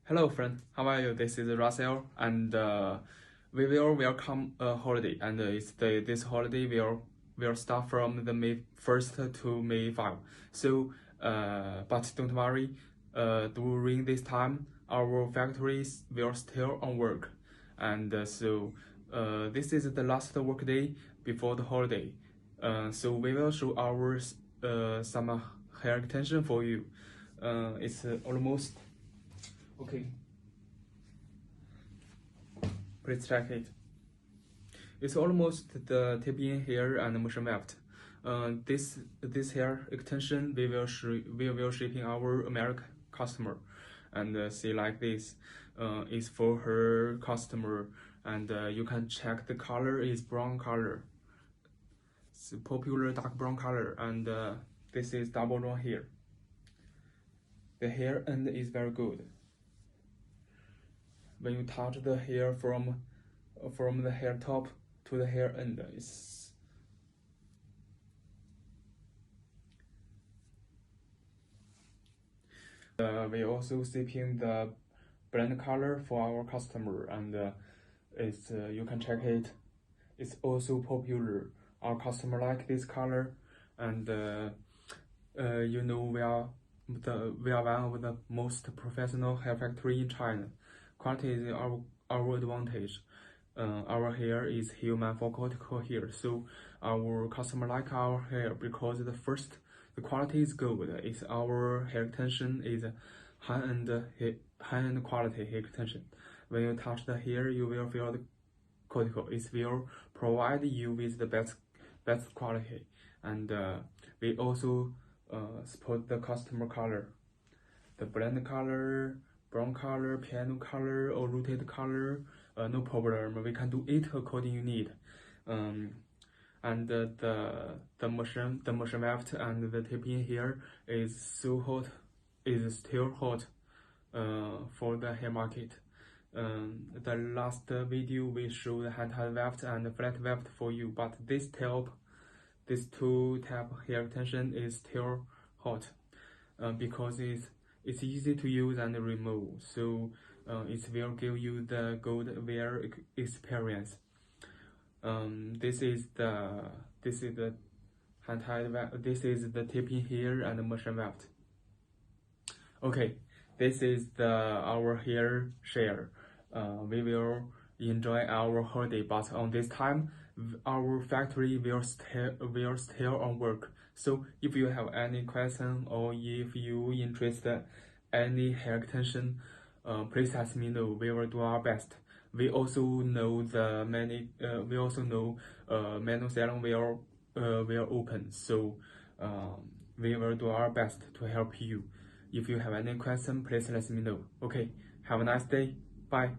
Hello friend, how are you? This is Russell and we will welcome a holiday and this holiday will start from the May 1st to May 5. So but don't worry, during this time our factories will still on work and this is the last work day before the holiday. So we will show our some hair extension for you. It's almost okay. Please check it. It's almost the tip-in hair and motion weft. This hair extension we will shipping our American customer, and see like this. Is for her customer, and you can check the color is brown color. It's popular dark brown color, and this is double round hair. The hair end is very good. When you touch the hair from the hair top to the hair end, we also shipping the blend color for our customer, and it's you can check it. It's also popular. Our customer like this color, and you know we are one of the most professional hair factory in China. Quality is our advantage. Our hair is human for cortical hair, so our customer like our hair because the quality is good. It's our hair extension is high-end quality hair extension. When you touch the hair, you will feel the cortical. It will provide you with the best quality, and we also support the customer color, the blend color, brown color, piano color, or rooted color. No problem, we can do it according you need. And the motion weft and the tip-in here is so hot, is still hot for the hair market. The last video we showed hand-tied weft and flat weft for you, but this two type hair extension is still hot because it's easy to use and remove, so it will give you the good wear experience. This is the hand-tied weft. This is the tip-in here and the motion weft. Okay, this is our hair share. We will enjoy our holiday, but on this time our factory will still on work. So if you have any question or if you interested any hair extension, please let me know. We will do our best. We also know many salon will open, so we will do our best to help you. If you have any question, please let me know. Okay, have a nice day. Bye.